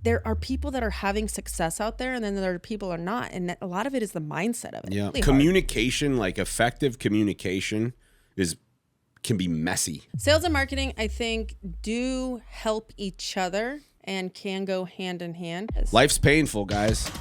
there are people that are having success out there, and then there are people are not. And a lot of it is the mindset of it. Yeah. Really Communication, like effective communication can be messy. Sales and marketing, I think, do help each other and can go hand in hand. Life's painful, guys.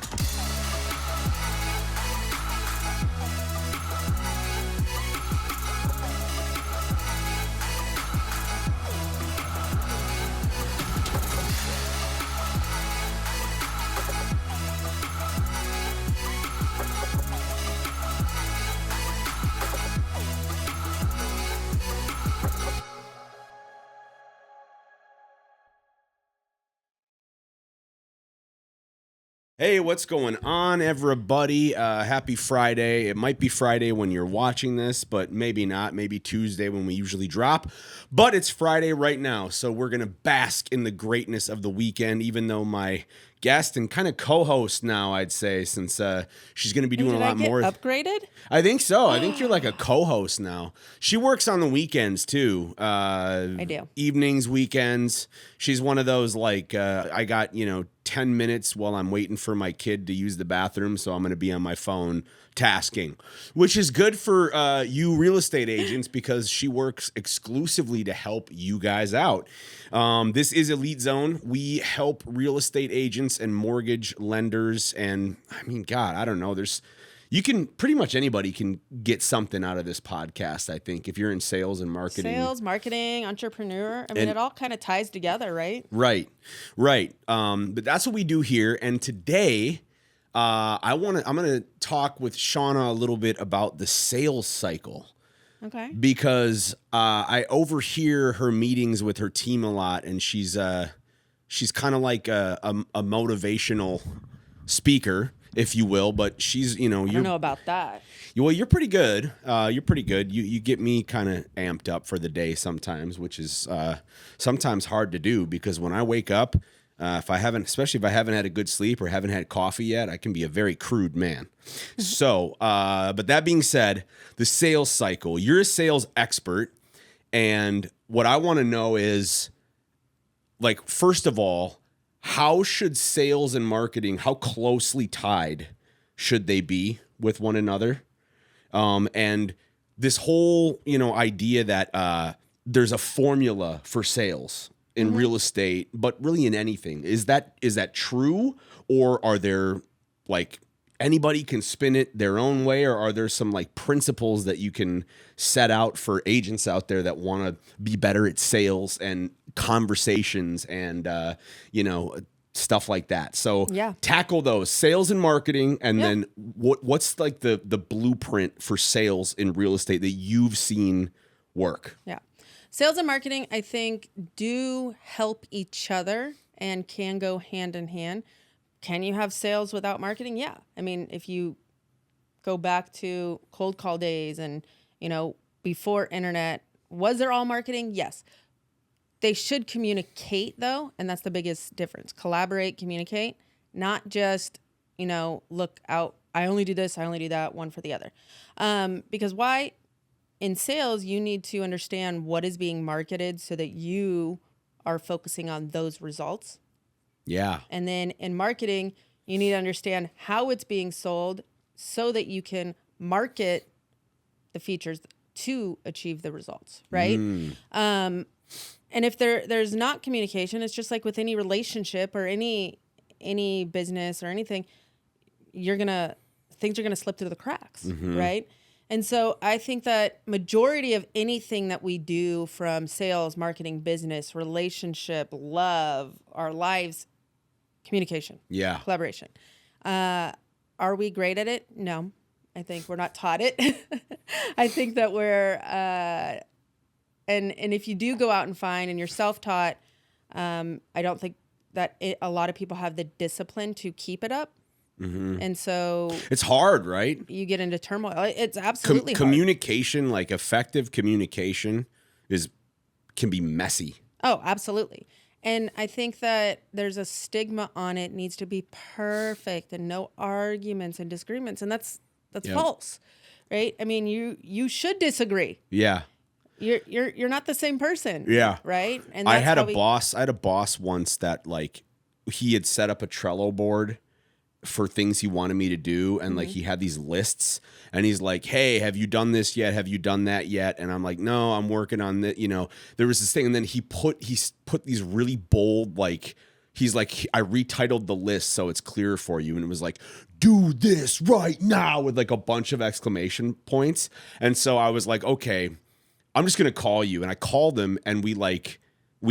Hey, what's going on, everybody? Happy Friday. It might be Friday when you're watching this, but maybe not. Maybe Tuesday when we usually drop. But it's Friday right now, so we're going to bask in the greatness of the weekend, even though my guest and kind of co-host now, I'd say, since she's going to be doing a lot more. Upgraded? I think so. I think you're like a co-host now. She works on the weekends too. I do. Evenings, weekends. She's one of those like, I got, 10 minutes while I'm waiting for my kid to use the bathroom, so I'm going to be on my phone tasking, which is good for you real estate agents because she works exclusively to help you guys out. This is Elite Zone. We help real estate agents and mortgage lenders, and I mean, God, I don't know. Pretty much anybody can get something out of this podcast, I think, if you're in sales and marketing. Sales, marketing, entrepreneur. I mean, it all kind of ties together, right? Right. But that's what we do here. And today, I'm going to talk with Shauna a little bit about the sales cycle. Okay. Because I overhear her meetings with her team a lot, and she's kind of like a motivational speaker, if you will, but she's, I don't know about that. Well, you're pretty good. You get me kind of amped up for the day sometimes, which is sometimes hard to do because when I wake up, especially if I haven't had a good sleep or haven't had coffee yet, I can be a very crude man. So, but that being said, the sales cycle, you're a sales expert. And what I want to know is, like, first of all, how should sales and marketing, how closely tied should they be with one another? And this whole, idea that there's a formula for sales in real estate, but really in anything. Is that true? Or are there, like, anybody can spin it their own way? Or are there some, like, principles that you can set out for agents out there that want to be better at sales and conversations and, stuff like that? So tackle those sales and marketing. And then what's like the blueprint for sales in real estate that you've seen work? Yeah. Sales and marketing, I think, do help each other and can go hand in hand. Can you have sales without marketing? Yeah. I mean, if you go back to cold call days and, before internet, was there all marketing? Yes. They should communicate, though, and that's the biggest difference. Collaborate, communicate, not just, look out, I only do this, I only do that, one for the other. Because why? In sales, you need to understand what is being marketed so that you are focusing on those results. Yeah. And then in marketing, you need to understand how it's being sold so that you can market the features to achieve the results, right? And if there's not communication, it's just like with any relationship or any business or anything, things are gonna slip through the cracks, right? And so I think that majority of anything that we do, from sales, marketing, business, relationship, love, our lives, communication, collaboration. Are we great at it? No, I think we're not taught it. I think that we're and if you do go out and find and you're self-taught, I don't think that a lot of people have the discipline to keep it up. And so it's hard, right? You get into turmoil. It's absolutely hard. Communication, like effective communication, can be messy. Oh, absolutely. And I think that there's a stigma on it. Needs to be perfect and no arguments and disagreements, and that's false, right? I mean, you should disagree. Yeah. You're not the same person. Yeah. Right. And I had a boss once that, like, he had set up a Trello board for things he wanted me to do. And like, he had these lists and he's like, hey, have you done this yet? Have you done that yet? And I'm like, no, I'm working on that. You know, there was this thing. And then he put these really bold, like, he's like, I retitled the list so it's clearer for you. And it was like, do this right now with like a bunch of exclamation points. And so I was like, okay, I'm just going to call you. And I called him and we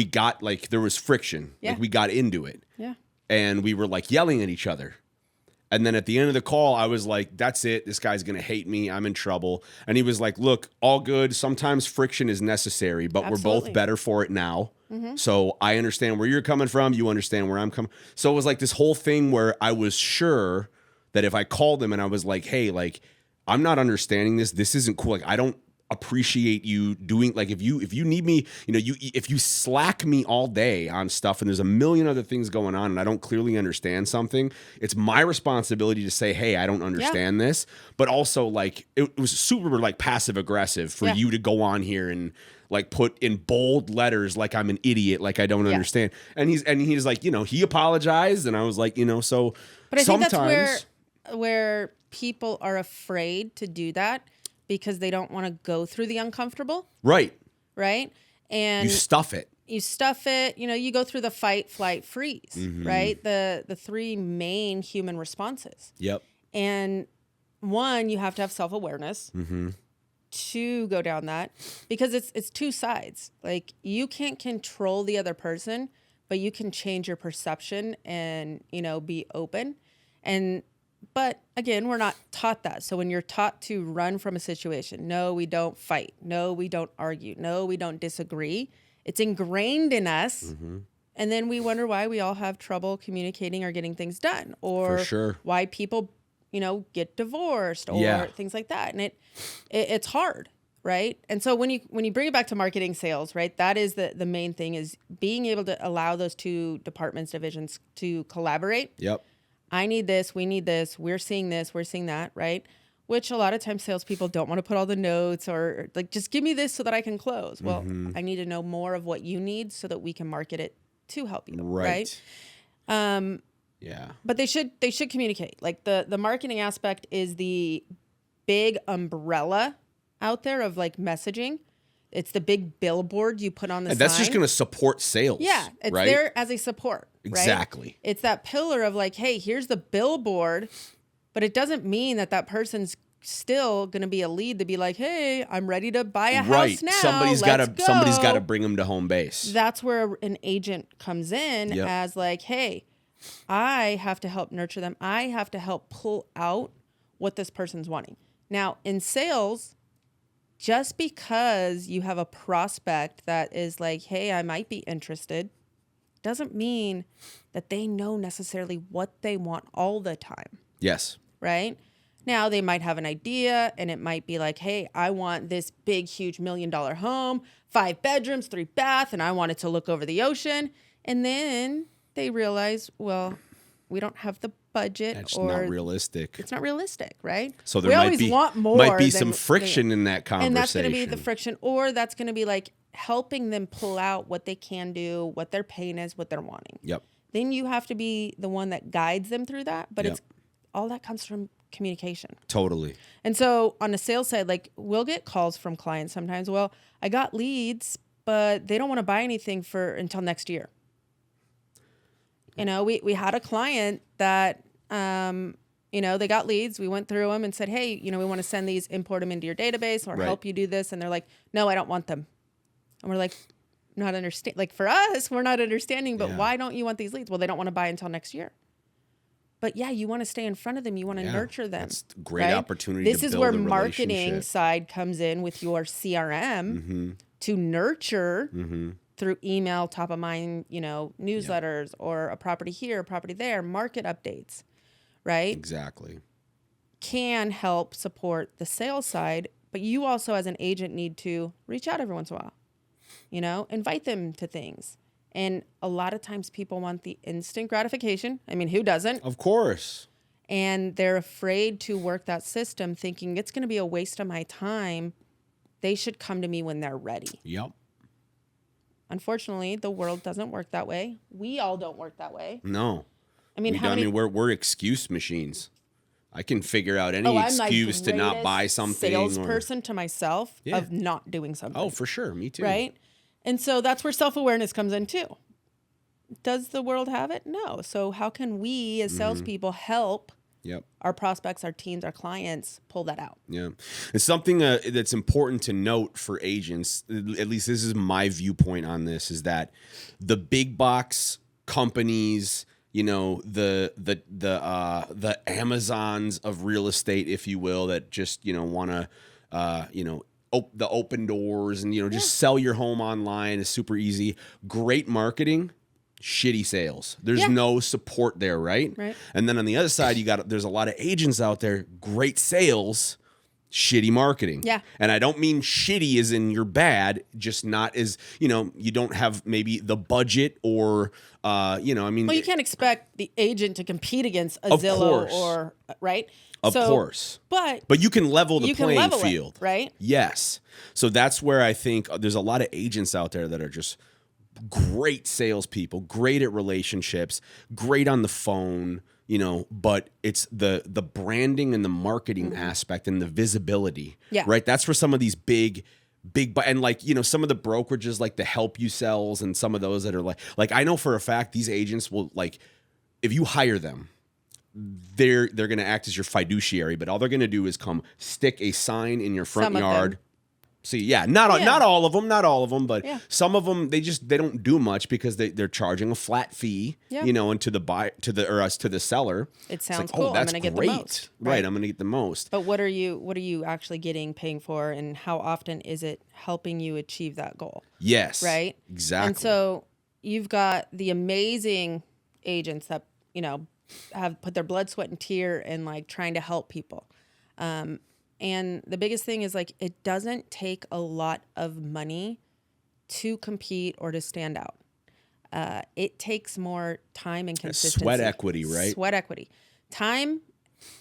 got like, there was friction. Yeah. Like we got into it. Yeah. And we were like yelling at each other. And then at the end of the call, I was like, that's it. This guy's going to hate me. I'm in trouble. And he was like, look, all good. Sometimes friction is necessary, but we're both better for it now. So I understand where you're coming from. You understand where I'm coming. So it was like this whole thing where I was sure that if I called him and I was like, hey, like, I'm not understanding this. This isn't cool. Like, I don't appreciate you doing, like, if you need me, you know, if you slack me all day on stuff and there's a million other things going on and I don't clearly understand something, it's my responsibility to say, hey, I don't understand this. But also, like, it was super like passive aggressive for you to go on here and like put in bold letters like I'm an idiot, like I don't understand. And he's like, you know, he apologized and I was like, you know, so but I sometimes think that's where people are afraid to do that because they don't want to go through the uncomfortable. Right. And you stuff it. You know, you go through the fight, flight, freeze, right? The three main human responses. Yep. And one, you have to have self-awareness to go down that, because it's two sides. Like, you can't control the other person, but you can change your perception and, you know, be open. But again, we're not taught that. So when you're taught to run from a situation, no, we don't fight. No, we don't argue. No, we don't disagree. It's ingrained in us. And then we wonder why we all have trouble communicating or getting things done, or For sure. why people, you know, get divorced or things like that. And it's hard, right? And so when you bring it back to marketing, sales, right, that is the main thing, is being able to allow those two departments, divisions to collaborate. Yep. I need this, we need this, we're seeing this, we're seeing that, right? Which a lot of times salespeople don't want to put all the notes, or like, just give me this so that I can close. Well, I need to know more of what you need so that we can market it to help you, right? Yeah. But they should communicate. Like, the marketing aspect is the big umbrella out there of like messaging. It's the big billboard you put on the sign. That's just going to support sales. Yeah, it's right? there as a support. Exactly. Right? It's that pillar of like, hey, here's the billboard, but it doesn't mean that person's still going to be a lead to be like, hey, I'm ready to buy a house now. Somebody's got to bring them to home base. That's where an agent comes in as like, hey, I have to help nurture them. I have to help pull out what this person's wanting. Now, in sales, just because you have a prospect that is like, hey, I might be interested, doesn't mean that they know necessarily what they want all the time. Yes. Right? Now, they might have an idea, and it might be like, hey, I want this big, huge $1 million home, 5 bedrooms, 3 bath, and I want it to look over the ocean. And then they realize, well, we don't have the budget. That's not realistic. It's not realistic, right? So there we might always be want more. Might be some friction in that conversation. And that's going to be the friction, or that's going to be like helping them pull out what they can do, what their pain is, what they're wanting. Yep. Then you have to be the one that guides them through that. But it's all that comes from communication. Totally. And so on the sales side, like, we'll get calls from clients sometimes. Well, I got leads, but they don't want to buy anything until next year. You know, we had a client that, you know, they got leads. We went through them and said, hey, you know, we want to send these, import them into your database, or help you do this. And they're like, no, I don't want them. And we're like, not understand. Like, for us, we're not understanding, but why don't you want these leads? Well, they don't want to buy until next year. But yeah, you want to stay in front of them. You want to nurture them. That's a great opportunity. This is where marketing side comes in with your CRM to nurture through email, top of mind, you know, newsletters, or a property here, a property there, market updates, right? Exactly. Can help support the sales side, but you also as an agent need to reach out every once in a while, you know, invite them to things. And a lot of times people want the instant gratification. I mean, who doesn't? Of course. And they're afraid to work that system, thinking it's going to be a waste of my time. They should come to me when they're ready. Yep. unfortunately, the world doesn't work that way. We all don't work that way. No. I mean, how I many? mean, we're excuse machines. I can figure out any Oh, I'm my excuse to not buy greatest something. salesperson to myself Yeah. of not doing something. Oh, for sure. Me too. Right? And so that's where self-awareness comes in too. Does the world have it? No. So how can we as salespeople help Yep. our prospects, our teams, our clients pull that out? Yeah. It's something that's important to note for agents, at least this is my viewpoint on this, is that the big box companies, you know, the Amazons of real estate, if you will, that just, you know, want to, you know, the open doors and, you know, just sell your home online is super easy. Great marketing, shitty sales. There's no support there, right? Right. And then on the other side, there's a lot of agents out there, great sales, shitty marketing. Yeah. And I don't mean shitty as in you're bad, just not as, you know, you don't have maybe the budget or, you know, I mean. Well, you can't expect the agent to compete against a Of Zillow course. or, right? Of course. But you can level the playing level field. it, right? Yes. So that's where I think there's a lot of agents out there that are just great salespeople, great at relationships, great on the phone, you know, but it's the branding and the marketing aspect and the visibility. Yeah. Right. That's where some of these big, and like, you know, some of the brokerages like the help you sells and some of those that are like I know for a fact these agents will, like, if you hire them, they're going to act as your fiduciary, but all they're going to do is come stick a sign in your front Some of yard. them. See, not all of them, but some of them they don't do much because they're charging a flat fee, you know, and to the seller. It sounds it's like, cool. Oh, that's I'm going to great. get the most. Right, I'm going to get the most. But what are you actually paying for, and how often is it helping you achieve that goal? Yes. Right? Exactly. And so you've got the amazing agents that, you know, have put their blood, sweat, and tear in like trying to help people. And the biggest thing is like, it doesn't take a lot of money to compete or to stand out. It takes more time and consistency. Sweat equity, right? Sweat equity. Time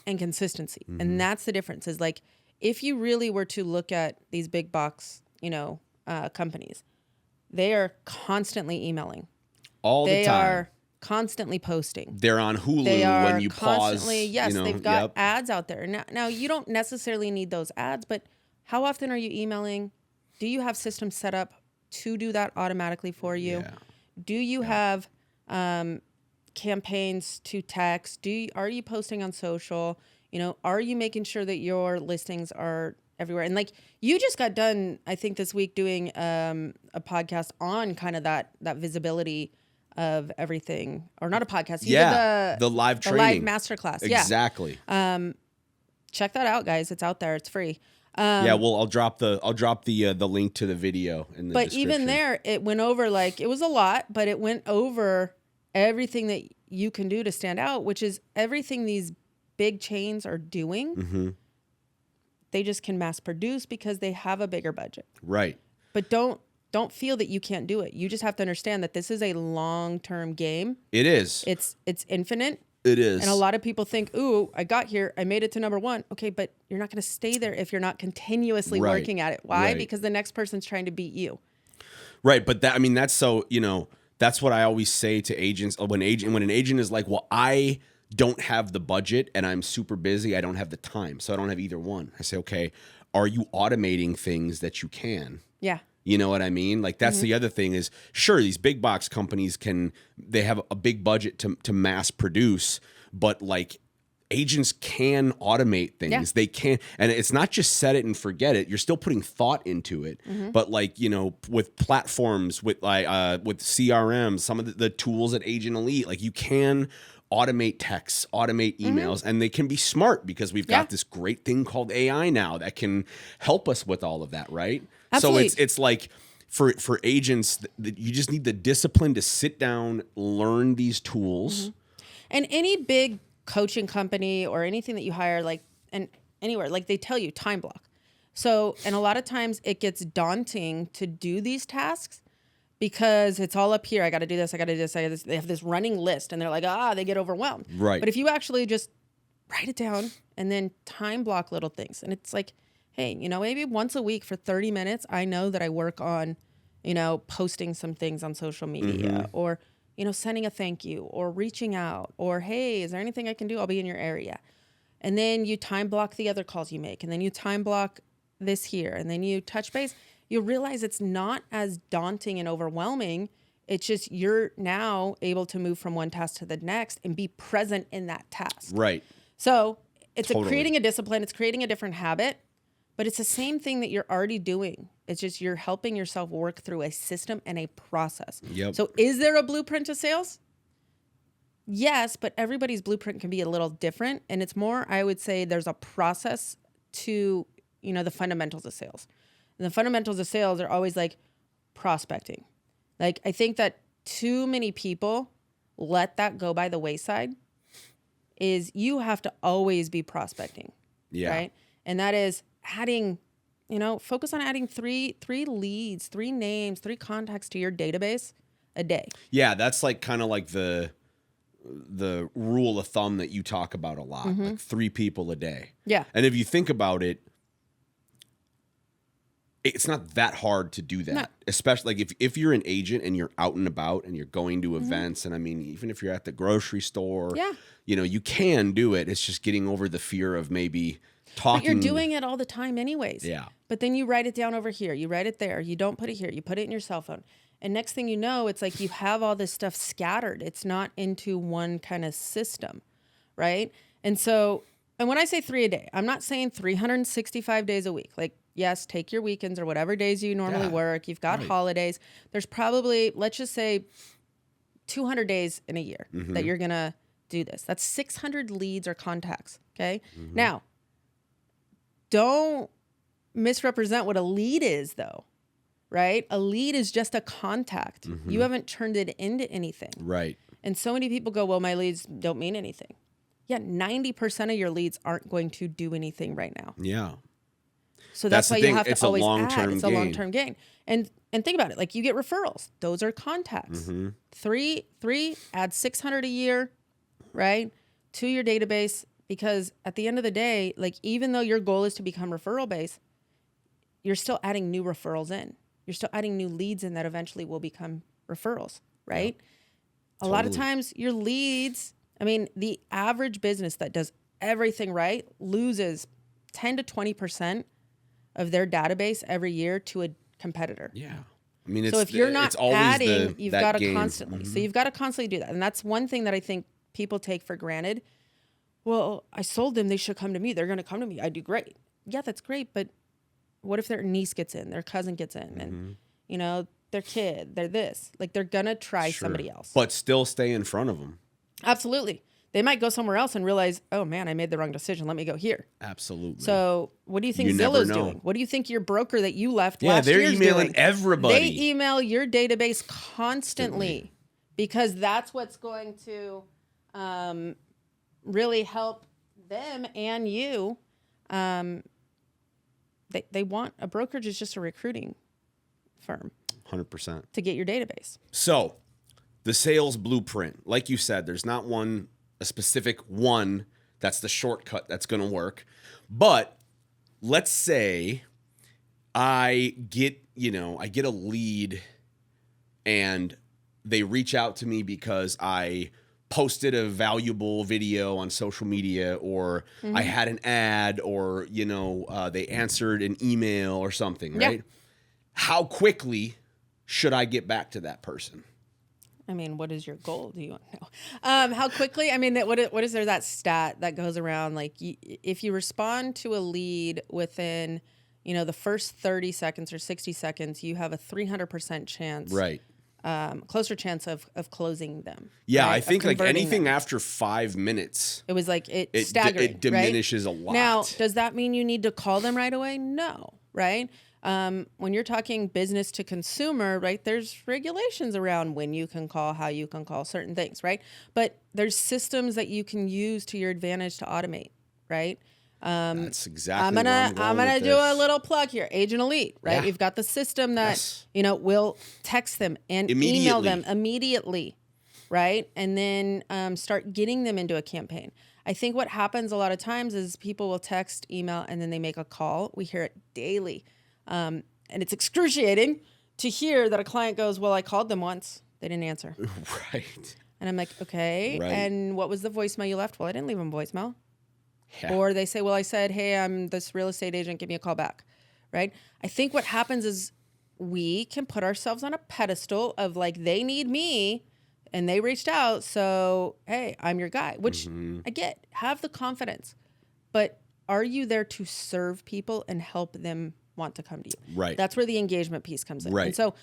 and consistency. And that's the difference is like, if you really were to look at these big box, you know, companies, they are constantly emailing. All the time. They are constantly posting. They're on Hulu They are when you constantly, pause. yes, you know, they've got ads out there. Now, you don't necessarily need those ads, but how often are you emailing? Do you have systems set up to do that automatically for you? Yeah. Do you have campaigns to text? Are you posting on social? You know, are you making sure that your listings are everywhere? And like, you just got done, I think this week doing a podcast on kind of that visibility of everything, or not a podcast. You did the live the training. live masterclass. Exactly. Yeah. Check that out, guys. It's out there. It's free. Well, I'll drop the link to the video in the But description. even there, it went over, like, it was a lot, but it went over everything that you can do to stand out, which is everything these big chains are doing. They just can mass produce because they have a bigger budget. Right. But don't feel that you can't do it. You just have to understand that this is a long-term game. It is. It's infinite. It is. And a lot of people think, ooh, I got here, I made it to number one. Okay, but you're not going to stay there if you're not continuously working at it. Why? Right. Because the next person's trying to beat you. Right, but that's so, you know, that's what I always say to agents. When an agent is like, well, I don't have the budget and I'm super busy, I don't have the time, so I don't have either one. I say, okay, are you automating things that you can? Yeah. You know what I mean? Like, that's the other thing is, sure, these big box companies they have a big budget to mass produce, but like, agents can automate things. Yeah. They can, and it's not just set it and forget it. You're still putting thought into it. But like, you know, with platforms, with with CRM, some of the tools at Agent Elite, like, you can automate texts, automate emails, and they can be smart because we've got this great thing called AI now that can help us with all of that, right? Absolutely. So it's like, for agents, you just need the discipline to sit down, learn these tools. And any big coaching company or anything that you hire, like, and anywhere, like, they tell you time block. So, and a lot of times it gets daunting to do these tasks because it's all up here. I got to do this. I got to do this. I got this. They have this running list and they're like, they get overwhelmed. Right. But if you actually just write it down and then time block little things, and it's like, hey, you know, maybe once a week for 30 minutes, I know that I work on posting some things on social media or, sending a thank you or reaching out or, hey, is there anything I can do? I'll be in your area. And then you time block the other calls you make. And then you time block this here. And then you touch base. You'll realize it's not as daunting and overwhelming. It's just you're now able to move from one task to the next and be present in that task. Right. So it's Totally. creating a discipline. It's creating a different habit. But it's the same thing that you're already doing. It's just you're helping yourself work through a system and a process. Yep. So is there a blueprint to sales? Yes, but everybody's blueprint can be a little different. And it's more, I would say there's a process to, the fundamentals of sales. And the fundamentals of sales are always like prospecting. Like, I think that too many people let that go by the wayside is you have to always be prospecting. Yeah. Right. And that is adding, focus on adding three leads, 3 names, 3 contacts to your database a day. Yeah. That's like kind of like the rule of thumb that you talk about a lot, like 3 people a day. Yeah. And if you think about it, it's not that hard to do that, No. especially like if you're an agent and you're out and about and you're going to events. And I mean, even if you're at the grocery store, Yeah. You can do it. It's just getting over the fear of maybe talking. But you're doing it all the time anyways. Yeah. But then you write it down over here. You write it there. You don't put it here. You put it in your cell phone. And next thing you know, it's like you have all this stuff scattered. It's not into one kind of system, right? And when I say 3 a day, I'm not saying 365 days a week. Like, yes, take your weekends or whatever days you normally work. You've got holidays. There's probably, let's just say 200 days in a year that you're going to do this. That's 600 leads or contacts. Okay. Now, don't misrepresent what a lead is though, right? A lead is just a contact. You haven't turned it into anything. Right. And so many people go, well, my leads don't mean anything. Yeah. 90% of your leads aren't going to do anything right now. Yeah. So that's why the you have it's to always a long-term add. It's a gain. long-term gain. And think about it. Like you get referrals. Those are contacts. 3, add 600 a year, right? To your database. Because at the end of the day, like even though your goal is to become referral based, you're still adding new referrals in. You're still adding new leads in that eventually will become referrals, right? A lot of times your leads, the average business that does everything right loses 10 to 20% of their database every year to a competitor. Yeah. It's, so if you're not adding, you've got to gain. constantly. So you've got to constantly do that. And that's one thing that I think people take for granted. Well, I sold them. They should come to me. They're going to come to me. I do great. Yeah, that's great. But what if their niece gets in, their cousin gets in, and, their kid, they're this. Like, they're going to try somebody else. But still stay in front of them. Absolutely. They might go somewhere else and realize, oh, man, I made the wrong decision. Let me go here. Absolutely. So what do you think Zillow's doing? What do you think your broker that you left last year is doing? Yeah, they're emailing everybody. They email your database constantly because that's what's going to really help them and you. They want a brokerage is just a recruiting firm. 100%. To get your database. So the sales blueprint, like you said, there's not a specific one that's the shortcut that's going to work. But let's say I get a lead and they reach out to me because I posted a valuable video on social media or I had an ad or, they answered an email or something, right? How quickly should I get back to that person? What is your goal? Do you want to know? How quickly? What is there that stat that goes around? Like, if you respond to a lead within, the first 30 seconds or 60 seconds, you have a 300% chance, right? Closer chance of closing them. Yeah, right? I think like anything after 5 minutes, it was like it's staggering. It diminishes a lot. Now, does that mean you need to call them right away? No, right? When you're talking business to consumer, right, there's regulations around when you can call, how you can call certain things, right? But there's systems that you can use to your advantage to automate, right? That's exactly I'm gonna do a little plug here. Agent Elite, right? Yeah. You've got the system that will text them and email them immediately, right? And then start getting them into a campaign. I think what happens a lot of times is people will text, email, and then they make a call. We hear it daily. And it's excruciating to hear that a client goes, well, I called them once. They didn't answer. Right. And I'm like, okay. Right. And what was the voicemail you left? Well, I didn't leave them a voicemail. Yeah. Or they say, well, I said, hey, I'm this real estate agent. Give me a call back. Right. I think what happens is we can put ourselves on a pedestal of like, they need me and they reached out. So, hey, I'm your guy, which I get. Have the confidence. But are you there to serve people and help them want to come to you? Right. That's where the engagement piece comes in. Right. And so,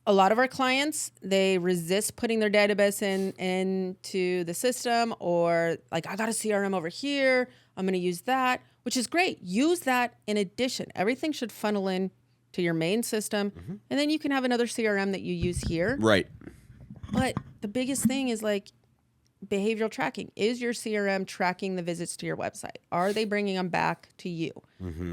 a lot of our clients, they resist putting their database into the system, or like, I got a CRM over here. I'm going to use that, which is great. Use that in addition. Everything should funnel in to your main system. And then you can have another CRM that you use here. Right. But the biggest thing is like behavioral tracking. Is your CRM tracking the visits to your website? Are they bringing them back to you?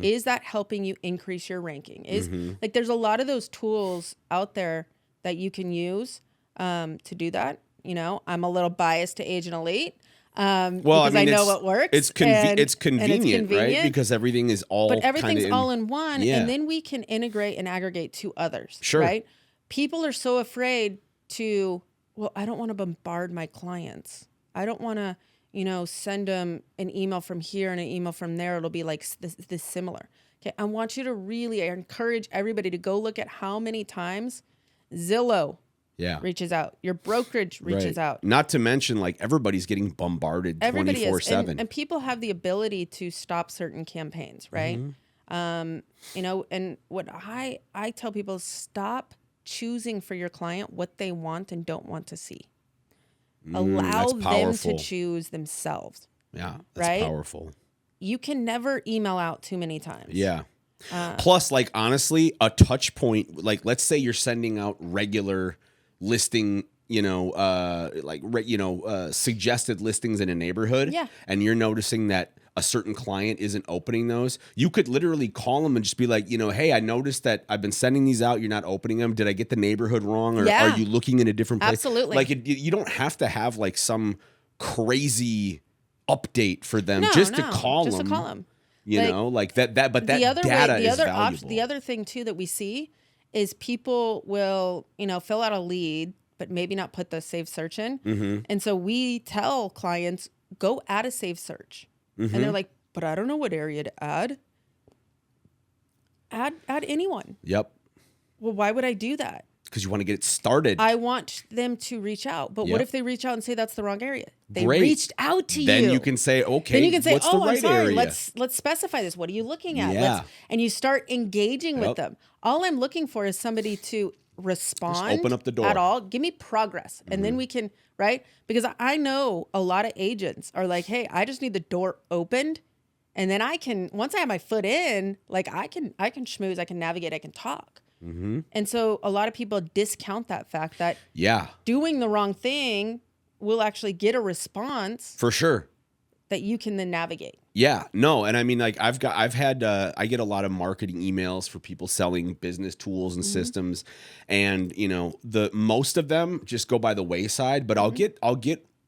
Is that helping you increase your ranking? Like, there's a lot of those tools out there that you can use to do that. I'm a little biased to Agent Elite because I know what works. It's convenient, right? Because everything is all but everything's kinda all in one, Yeah. and then we can integrate and aggregate to others. Sure. Right? People are so afraid to, well, I don't want to bombard my clients. I don't want to, send them an email from here and an email from there. It'll be like this similar. Okay. I want you to really encourage everybody to go look at how many times Zillow Yeah. reaches out. Your brokerage reaches out. Not to mention, like, everybody's getting bombarded Everybody is. 24/7. And people have the ability to stop certain campaigns, right? And what I tell people is stop choosing for your client what they want and don't want to see. Allow that's them powerful. to choose themselves. Yeah. That's Right? powerful. You can never email out too many times. Yeah. Plus, like, honestly, a touch point, like, let's say you're sending out regular listing, suggested listings in a neighborhood. Yeah. And you're noticing that a certain client isn't opening those. You could literally call them and just be like, hey, I noticed that I've been sending these out. You're not opening them. Did I get the neighborhood wrong? Or Yeah. are you looking in a different place? Absolutely. Like, you don't have to have like some crazy update for them No, just to no, call just them. to call them. But that data is valuable. The other thing too that we see is people will, fill out a lead, but maybe not put the saved search in. And so we tell clients, go add a saved search. And they're like, but I don't know what area to add. Add anyone. Yep. Well, why would I do that? Because you want to get it started. I want them to reach out. But what Yep. if they reach out and say that's the wrong area? They Great. reached out to you. Then you can say, okay, Then you can say, what's oh, the right I'm sorry. area? Let's specify this. What are you looking at? Yeah. And you start engaging Yep. with them. All I'm looking for is somebody to respond. open up the door. At all. Give me progress. And then we can, right? Because I know a lot of agents are like, hey, I just need the door opened. And then I can, once I have my foot in, like I can schmooze, I can navigate, I can talk. And so a lot of people discount that fact that doing the wrong thing will actually get a response For sure. that you can then navigate. Yeah, no, and I mean, like, I get a lot of marketing emails for people selling business tools and systems, and the most of them just go by the wayside. But I'll get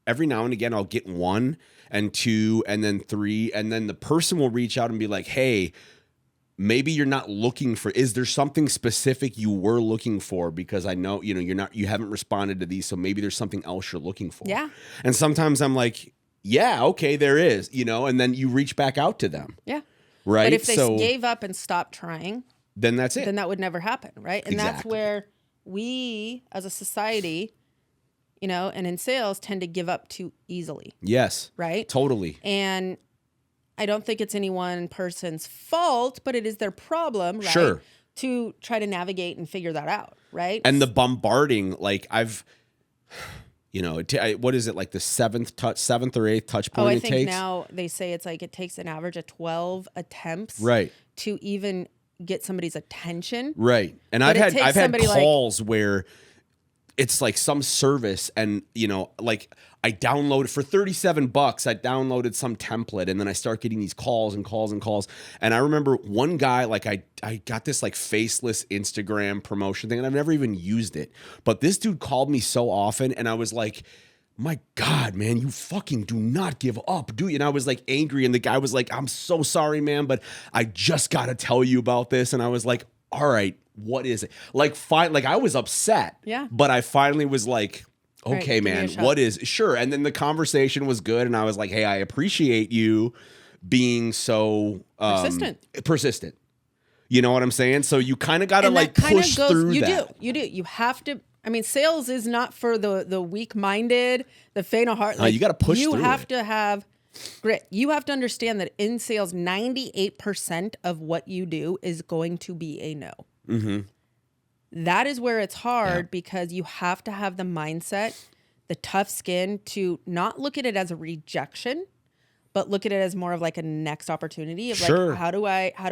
every now and again, I'll get 1 and 2 and then 3, and then the person will reach out and be like, hey, maybe you're not looking for, is there something specific you were looking for? Because I know, you haven't responded to these. So maybe there's something else you're looking for. Yeah. And sometimes I'm like, yeah, okay, there is, and then you reach back out to them. Yeah. Right. But if they gave up and stopped trying, then that's it. then that would never happen. Right. And that's Exactly. where we as a society, and in sales tend to give up too easily. Yes. Right. Totally. And I don't think it's any one person's fault, but it is their problem, right? Sure. To try to navigate and figure that out, right? And the bombarding, like what is it, like the seventh or eighth touch point I think takes? now they say it's like it takes an average of 12 attempts Right. to even get somebody's attention. Right. And But I've it had takes somebody calls where it's like some service and, like I downloaded for $37, I downloaded some template and then I start getting these calls and calls and calls. And I remember one guy, like I got this like faceless Instagram promotion thing and I've never even used it. But this dude called me so often and I was like, my God, man, you fucking do not give up, do you? And I was like angry and the guy was like, I'm so sorry, man, but I just got to tell you about this. And I was like, all right, what is it? Like I was upset. Yeah. But I finally was like, Right, okay, give me a man, shot. what is sure? And then the conversation was good, and I was like, hey, I appreciate you being so persistent. You know what I'm saying? So you kind of got to like push through that. You do. You have to. I mean, sales is not for the weak-minded, the faint of heart. No, you got to push You through have it. to have grit. You have to understand that in sales, 98% of what you do is going to be a no. Mm-hmm. That is where it's hard because you have to have the mindset, the tough skin to not look at it as a rejection, but look at it as more of like a next opportunity of Sure. like, how do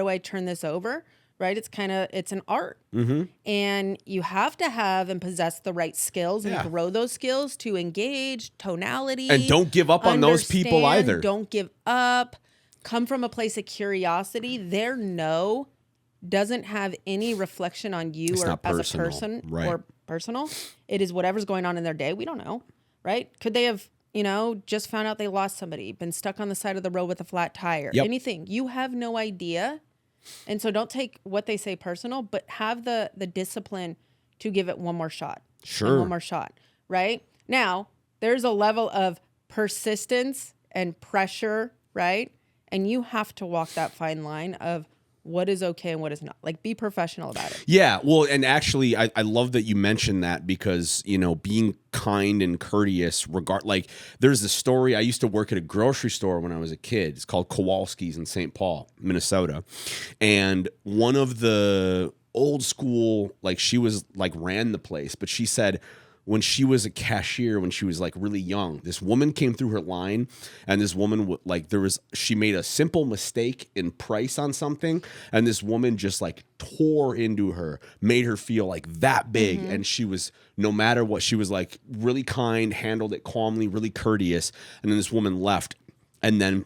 I turn this over? Right? It's an art. Mm-hmm. And you have to have and possess the right skills and grow those skills to engage, tonality. And don't give up on those people understand, either. Don't give up. Come from a place of curiosity. Their no doesn't have any reflection on you or as a person or personal. It is whatever's going on in their day. We don't know, right? Could they have, just found out they lost somebody, been stuck on the side of the road with a flat tire, anything. You have no idea. And so don't take what they say personal, but have the discipline to give it one more shot. Sure. And one more shot, right? Now, there's a level of persistence and pressure, right? And you have to walk that fine line of what is okay and what is not. Like, be professional about it. Yeah, well, and actually, I love that you mentioned that because, being kind and courteous, there's a story. I used to work at a grocery store when I was a kid. It's called Kowalski's in St. Paul, Minnesota. And one of the old school, she was, ran the place, but she said, when she was a cashier, when she was really young, this woman came through her line, and this woman she made a simple mistake in price on something, and this woman just tore into her, made her feel that big, and she was, no matter what, she was really kind, handled it calmly, really courteous, and then this woman left, and then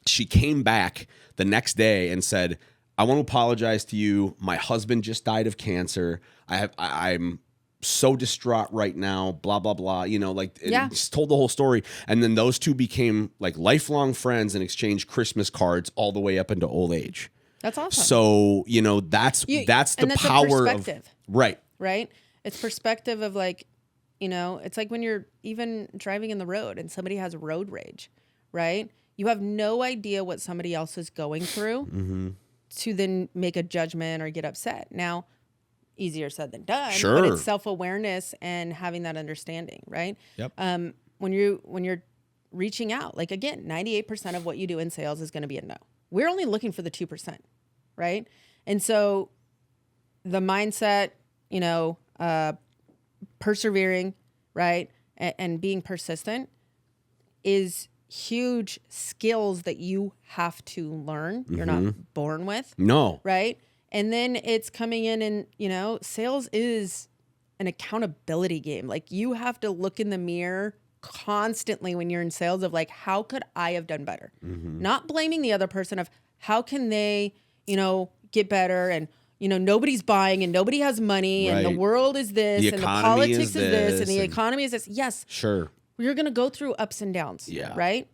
she came back the next day and said, I want to apologize to you. My husband just died of cancer. I'm so distraught right now, blah, blah, blah, just told the whole story. And then those two became lifelong friends and exchanged Christmas cards all the way up into old age. That's awesome. So, that's the power of, right. It's perspective of it's like when you're even driving in the road and somebody has road rage, right? You have no idea what somebody else is going through to then make a judgment or get upset. Now, easier said than done. Sure. But it's self-awareness and having that understanding, right? Yep. When you're reaching out, again, 98% of what you do in sales is going to be a no. We're only looking for the 2%, right? And so the mindset, persevering, right? And being persistent is huge skills that you have to learn. You're not born with. No. Right? And then it's coming in and, sales is an accountability game. You have to look in the mirror constantly when you're in sales of how could I have done better? Not blaming the other person of how can they, get better and, nobody's buying and nobody has money and the world is this and the politics is this and the economy is this. Yes. Sure. You're going to go through ups and downs. Yeah. Right?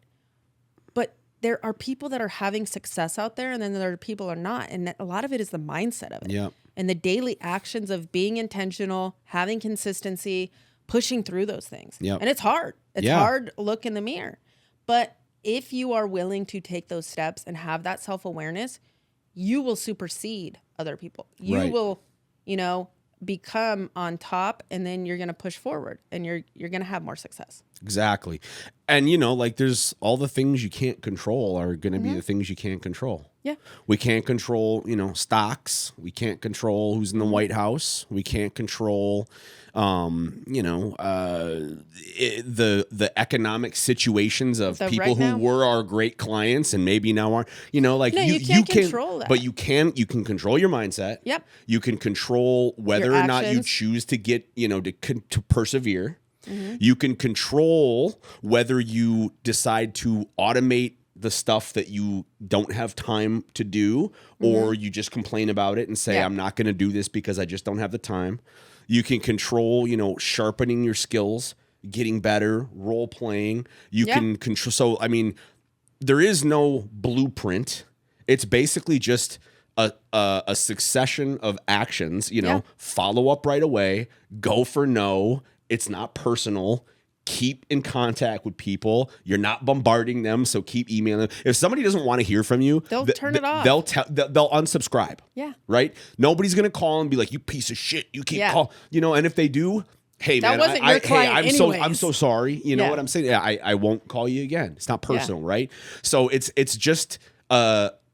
There are people that are having success out there, and then there are people who are not. And a lot of it is the mindset of it. Yep. And the daily actions of being intentional, having consistency, pushing through those things. Yep. And it's hard. It's hard to look in the mirror. But if you are willing to take those steps and have that self-awareness, you will supersede other people. You will, become on top, and then you're going to push forward, and you're going to have more success. Exactly. And, there's all the things you can't control are going to be the things you can't control. Yeah. We can't control, stocks. We can't control who's in the White House. We can't control, the economic situations of people who were our great clients and maybe now aren't. You can't control that. But you can control your mindset. Yep. You can control whether or not you choose to get, to persevere. You can control whether you decide to automate the stuff that you don't have time to do, or you just complain about it and say, I'm not going to do this because I just don't have the time. You can control, sharpening your skills, getting better, role playing. You can control. So, there is no blueprint. It's basically just a succession of actions, follow up right away, go for no. It's not personal. Keep in contact with people. You're not bombarding them, so keep emailing them. If somebody doesn't want to hear from you, they'll turn it off. They'll unsubscribe. Yeah. Right? Nobody's going to call and be like, you piece of shit. You keep calling. And if they do, hey, that man, wasn't your client anyways. I'm so sorry. You know what I'm saying? Yeah, I won't call you again. It's not personal, right? So it's just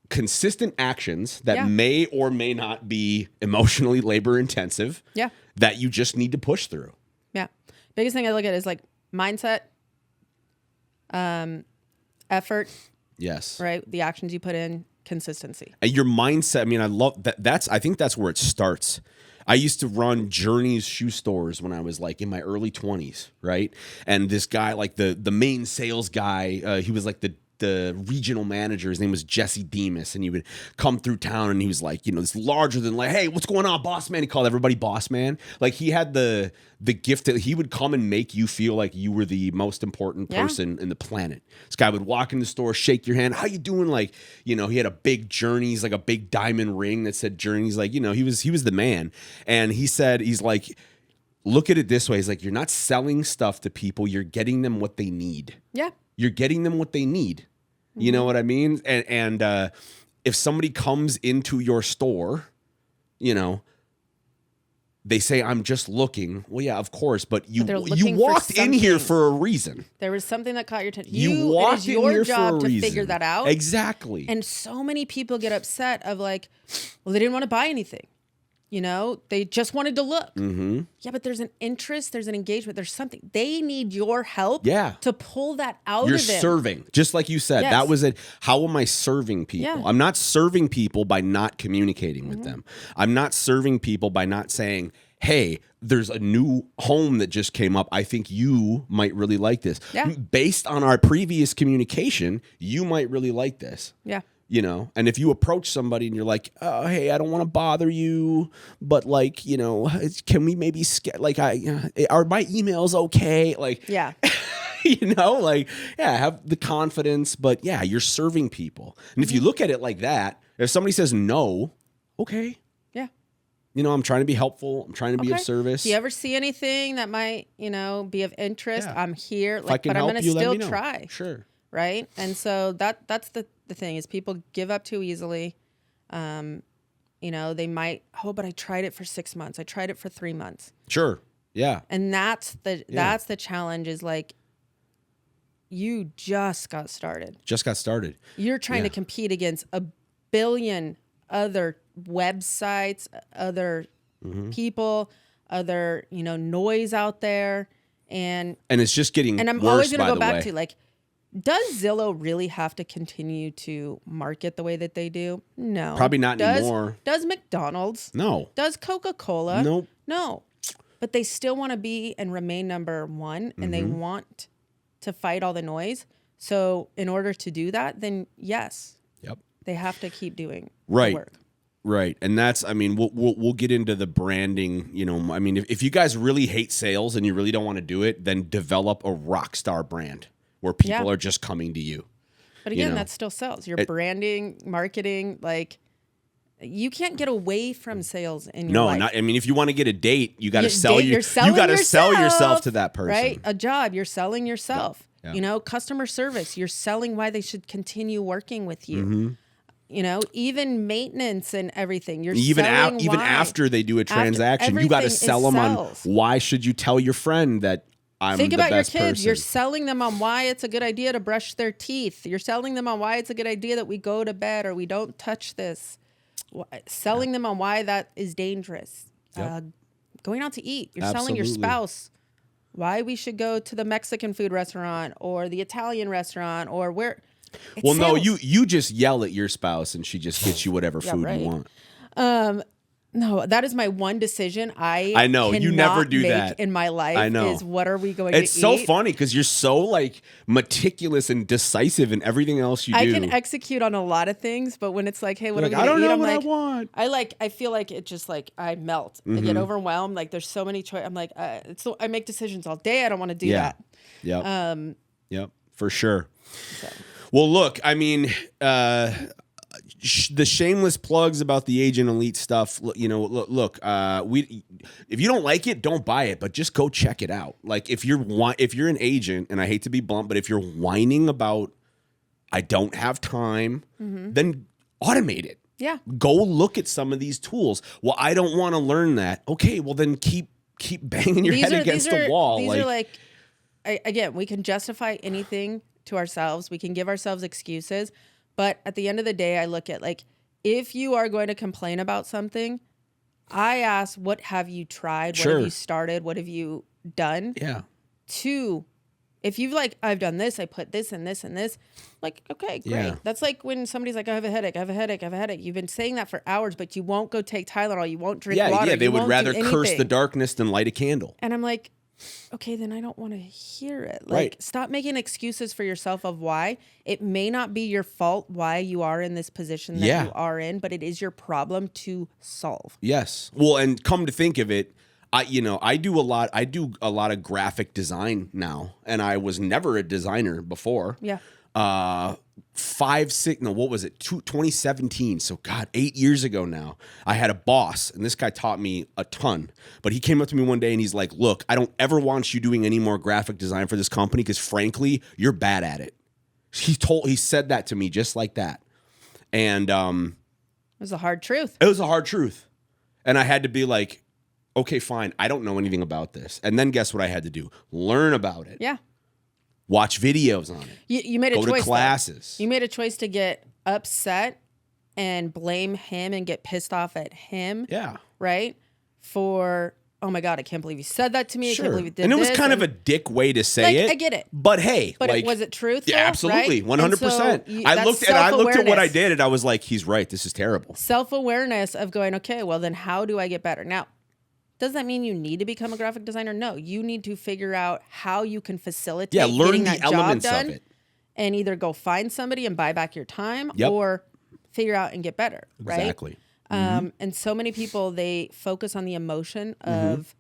consistent actions that may or may not be emotionally labor intensive. Yeah. That you just need to push through. Yeah. Biggest thing I look at is like mindset, effort. Yes. Right. The actions you put in, consistency. And your mindset. I mean, I love that. I think that's where it starts. I used to run Journeys shoe stores when I was like in my early 20s, right? And this guy, like the main sales guy, he was like the regional manager. His name was Jesse Demas, and he would come through town, and he was like, this larger than like, hey, what's going on, boss man? He called everybody boss man. Like he had the gift that he would come and make you feel like you were the most important person in the planet. This guy would walk in the store, shake your hand, how you doing? Like, he had a big Journeys, like a big diamond ring that said Journeys. Like, he was the man. And he said, he's like, look at it this way. He's like, you're not selling stuff to people. You're getting them what they need. Yeah. You're getting them what they need. You know what I mean? And if somebody comes into your store, they say, I'm just looking. Well, yeah, of course. But you walked in here for a reason. There was something that caught your attention. You walked in here for a reason. It is your job to figure that out. Exactly. And so many people get upset of like, well, they didn't want to buy anything. They just wanted to look. Mm-hmm. Yeah, but there's an interest, there's an engagement, there's something. They need your help to pull that out of them. You're serving. Just like you said, that was it. How am I serving people? Yeah. I'm not serving people by not communicating with them. I'm not serving people by not saying, hey, there's a new home that just came up. I think you might really like this. Yeah. Based on our previous communication, you might really like this. Yeah. And if you approach somebody and you're like, oh, hey, I don't want to bother you, but like, can we maybe are my emails okay? Like, yeah, have the confidence, but yeah, you're serving people. And if you look at it like that, if somebody says no, okay. Yeah. I'm trying to be helpful. I'm trying to be of service. Do you ever see anything that might, be of interest? Yeah. I'm here. But I'm going to still try. Sure. Right. And so that's the thing is people give up too easily. They might, but I tried it for 6 months. I tried it for 3 months. Sure. Yeah. And that's the challenge is like, you just got started. You're trying to compete against a billion other websites, other people, other, noise out there. And it's just getting and I'm worse, always going to go back way. to like, does Zillow really have to continue to market the way that they do? No. Probably not anymore. Does McDonald's? No. Does Coca-Cola? Nope. No. But they still want to be and remain number one, and they want to fight all the noise. So in order to do that, then yes. Yep. They have to keep doing the work. Right. And that's, we'll get into the branding, if you guys really hate sales and you really don't want to do it, then develop a rock star brand where people are just coming to you. But again, that still sells. Your branding, marketing, like you can't get away from sales in your life. If you want to get a date, you got to sell sell yourself to that person. Right? A job, you're selling yourself. Yeah. Customer service, you're selling why they should continue working with you. Even maintenance and everything. You're even selling even after they do a transaction, you got to sell them on why should you tell your friend that Think about your kids. Person. You're selling them on why it's a good idea to brush their teeth. You're selling them on why it's a good idea that we go to bed or we don't touch this. Selling them on why that is dangerous. Yep. Going out to eat. You're selling your spouse why we should go to the Mexican food restaurant or the Italian restaurant or where. Well, no, you just yell at your spouse and she just gets you whatever food you want. No, that is my one decision. I know you never do that in my life. I know. Is what are we going to eat? It's so funny because you're so like meticulous and decisive in everything else you do. I can execute on a lot of things, but when it's like, hey, what are we going to eat? I don't know what I want. I feel like it just like I melt. I get overwhelmed. Like there's so many choices. I'm like, I make decisions all day. I don't want to do that. Yep. Yep. For sure. So. Well, look, the shameless plugs about the Agent Elite stuff. You know, look, if you don't like it, don't buy it, but just go check it out. Like if you're an agent, and I hate to be blunt, but if you're whining about I don't have time, then automate it. Yeah. Go look at some of these tools. Well, I don't want to learn that. Okay, well then keep banging your head against the wall. These are like, again, we can justify anything to ourselves. We can give ourselves excuses. But at the end of the day, I look at like, if you are going to complain about something, I ask, what have you tried? What have you started? What have you done? Yeah. If you've like, I've done this, I put this and this and this, like, okay, great. Yeah. That's like when somebody's like, I have a headache, I have a headache, I have a headache. You've been saying that for hours, but you won't go take Tylenol. You won't drink water. Yeah, they would rather curse anything. the darkness than light a candle. And I'm like, okay, then I don't want to hear it. Like, Right. Stop making excuses for yourself of why. It may not be your fault why you are in this position that you are in, but it is your problem to solve. Yes. Well, and come to think of it, I do a lot of graphic design now, and I was never a designer before. Yeah. 2017. So God, 8 years ago now, I had a boss, and this guy taught me a ton, but he came up to me one day and he's like, look, I don't ever want you doing any more graphic design for this company, because frankly, you're bad at it. He said that to me just like that. And, it was a hard truth. It was a hard truth. And I had to be like, okay, fine. I don't know anything about this. And then guess what I had to do? Learn about it. Yeah. Watch videos on it. You made a choice. Go to classes. You made a choice to get upset and blame him and get pissed off at him. Yeah. Right? For, oh my God, I can't believe you said that to me. Sure. I can't believe you did and it was this. kind of a dick way to say it. I get it. But hey. But was it truthful? Yeah, absolutely. Right? 100%. I looked at what I did and I was like, he's right. This is terrible. Self-awareness of going, okay, well then how do I get better? Now, does that mean you need to become a graphic designer? No, you need to figure out how you can facilitate learn getting the elements job done, of it. And either go find somebody and buy back your time, Yep. or figure out and get better. Right? Exactly. And so many people, they focus on the emotion of,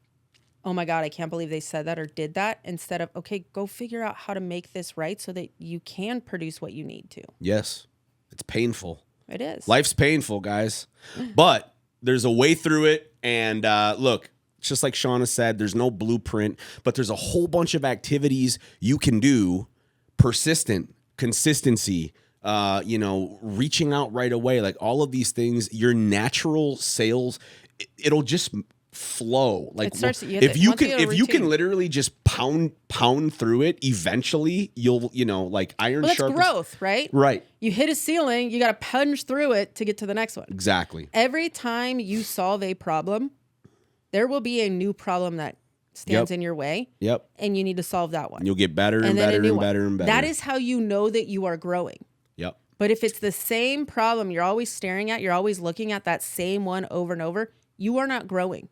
oh my God, I can't believe they said that or did that, instead of, okay, go figure out how to make this right so that you can produce what you need to. Yes. It's painful. It is. Life's painful, guys. But there's a way through it. And look, just like Shauna said, there's no blueprint, but there's a whole bunch of activities you can do. Persistent, consistency, reaching out right away, like all of these things, your natural sales, it'll just flow. Like if you can literally just pound through it, eventually you'll, like iron sharpens. That's growth, right? Right. You hit a ceiling, you got to punch through it to get to the next one. Exactly. Every time you solve a problem, there will be a new problem that stands in your way. Yep. And you need to solve that one. You'll get better and better and better and better. That is how you know that you are growing. Yep. But if it's the same problem you're always staring at, you're always looking at that same one over and over, you are not growing.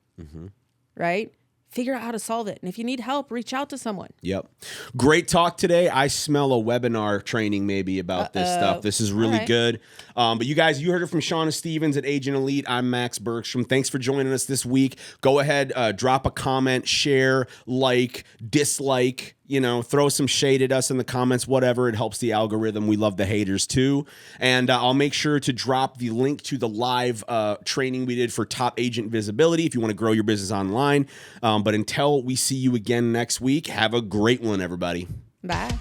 Right? Figure out how to solve it. And if you need help, reach out to someone. Yep. Great talk today. I smell a webinar training maybe about this stuff. This is really good. But you guys, you heard it from Shauna Stevens at Agent Elite. I'm Max Bergstrom. Thanks for joining us this week. Go ahead, drop a comment, share, like, dislike, throw some shade at us in the comments, whatever. It helps the algorithm. We love the haters too. And I'll make sure to drop the link to the live training we did for top agent visibility if you want to grow your business online. But until we see you again next week, have a great one, everybody. Bye.